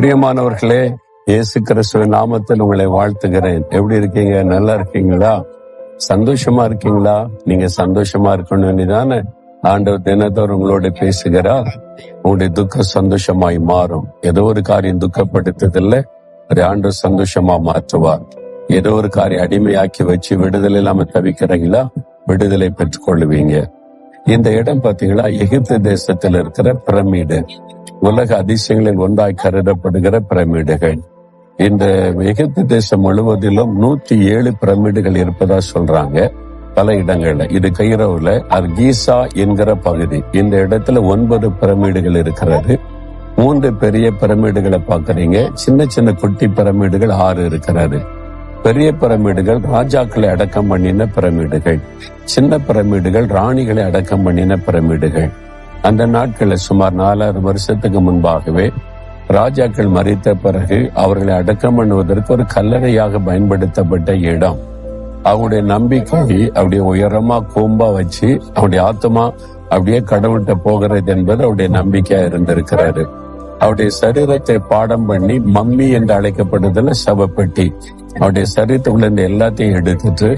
பிரியமானவர்களே, இயேசு கிறிஸ்துவின் நாமத்தில் உங்களை வாழ்த்துகிறேன். எப்படி இருக்கீங்க? நல்லா இருக்கீங்களா? சந்தோஷமா இருக்கீங்களா? நீங்க சந்தோஷமா இருக்கணும்னு தானே ஆண்டவர் தினத்தோறும் உங்களோட பேசுகிறார். உங்களுடைய துக்கம் சந்தோஷமாய் மாறும். ஏதோ ஒரு காரியம் துக்கப்படுத்ததில்ல, அதை ஆண்டவர் சந்தோஷமா மாற்றுவார். ஏதோ ஒரு காரியம் அடிமையாக்கி வச்சு விடுதலை இல்லாம தவிக்கிறீங்களா? விடுதலை பெற்றுக் கொள்ளுவீங்க. இந்த இடம் பாத்தீங்களா, எகிப்து தேசத்தில் இருக்கிற பிரமிடு, உலக அதிசயங்களில் ஒன்றாய் கருதப்படுகிற பிரமிடுகள். இந்த எகிப்து தேசம் முழுவதிலும் 107 பிரமிடுகள் இருப்பதா சொல்றாங்க பல இடங்கள்ல. இது கைரோவுல அர்கீசா என்கிற பகுதி. இந்த இடத்துல 9 பிரமிடுகள் இருக்கிறது. 3 பெரிய பிரமிடுகளை பாக்குறீங்க. சின்ன சின்ன குட்டி பிரமிடுகள் 6 இருக்கிறது. பெரிய பிரமிடுகள் ராஜாக்களை அடக்கம் பண்ணின பிரமிடுகள். சின்ன பிரமிடுகள் ராணிகளை அடக்கம் பண்ணின பிரமிடுகள். அந்த நாட்களில் சுமார் 4000 வருஷத்துக்கு முன்பாகவே ராஜாக்கள் மரித்த பிறகு அவர்களை அடக்கம் பண்ணுவதற்கு ஒரு கல்லறையாக பயன்படுத்தப்பட்ட இடம். அவங்களுடைய நம்பிக்கை அப்படியே உயரமா கூம்பா வச்சு அவருடைய ஆத்மா அப்படியே கடவுள்கிட்ட போகிறது என்பது அவருடைய நம்பிக்கையா இருந்திருக்கிறாரு. அவருடைய சரீரத்தை பாடம் பண்ணி மம்மி என்று அழைக்கப்படுதல சவப்பெட்டி, அவருடைய சரீரத்துக்குள்ள இருந்து எல்லாத்தையும் எடுத்துட்டு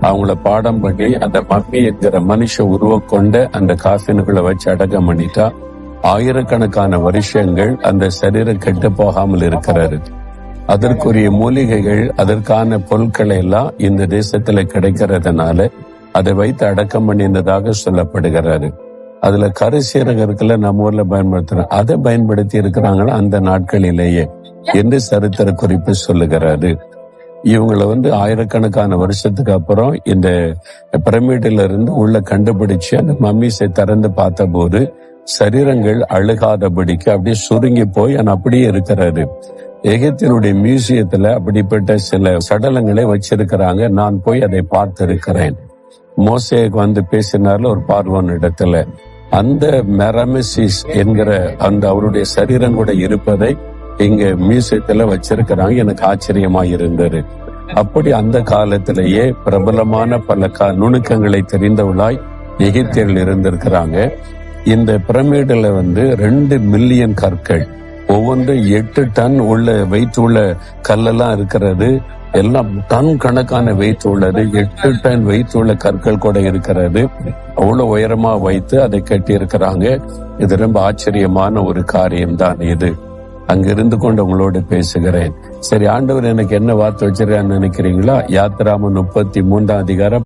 அவங்கள பாடம் பண்ணி அந்த மம்மி என்கிற மனுஷ உருவம் கொண்ட அந்த காஃபினுக்குள்ள வச்சு அடக்கம் பண்ணிட்டா ஆயிரக்கணக்கான வருஷங்கள் அந்த சரீரம் கெட்டு போகாமல் இருக்கிறாரு. அதற்குரிய மூலிகைகள், அதற்கான பொருட்களை எல்லாம் இந்த தேசத்துல கிடைக்கிறதுனால அதை வைத்து அடக்கம் பண்ணினதாக சொல்லப்படுகிறாரு. அதுல கருசீரகத்துல நம்ம ஊர்ல பயன்படுத்துறோம், அதை பயன்படுத்தி இருக்கிறாங்கன்னா அந்த நாட்களிலேயே என்று சரித்திர குறிப்பு சொல்லுகிறாரு. இவங்களை ஆயிரக்கணக்கான வருஷத்துக்கு அப்புறம் இந்த பிரமிடில இருந்து உள்ள கண்டுபிடிச்சு அந்த மம்மிஸை திறந்து பார்த்த போது சரீரங்கள் அழுகாதபடிக்கு அப்படியே சுருங்கி போய் அப்படியே இருக்கிறாரு. எகிப்தினுடைய மியூசியத்துல அப்படிப்பட்ட சில சடலங்களை வச்சிருக்கிறாங்க. நான் போய் அதை பார்த்திருக்கிறேன். மோசேக்கு பேசினார்ல ஒரு பார்வோன் இடத்துல, அந்த மெரமெசிஸ் என்கிற அந்த அவருடைய சரீரம் கூட இருப்பதை இங்க மியூசியத்துல வச்சிருக்கிறாங்க. எனக்கு ஆச்சரியமா இருந்தது. அப்படி அந்த காலத்திலேயே பிரபலமான பல நுணுக்கங்களை தெரிந்தவளாய் எகிப்தியர்கள் இருந்திருக்கிறாங்க. இந்த பிரமிடுல 2 மில்லியன் கற்கள், ஒவ்வொன்று 8 டன் உள்ள வெயிட் உள்ள கல்லெல்லாம் இருக்கிறது. எல்லாம் டன் கணக்கான வெயிட் உள்ளது. 8 டன் வெயிட் உள்ள கற்கள் கூட இருக்கிறது. அவ்வளவு உயரமா வைத்து அதை கட்டி இருக்கிறாங்க. இது ரொம்ப ஆச்சரியமான ஒரு காரியம்தான் இது. அங்கிருந்து கொண்டு உங்களோடு பேசுகிறேன். சரி, ஆண்டவர் எனக்கு என்ன வார்த்தை வச்சிருக்கான்னு நினைக்கிறீங்களா? யாத்திராமம் 33 அதிகாரம்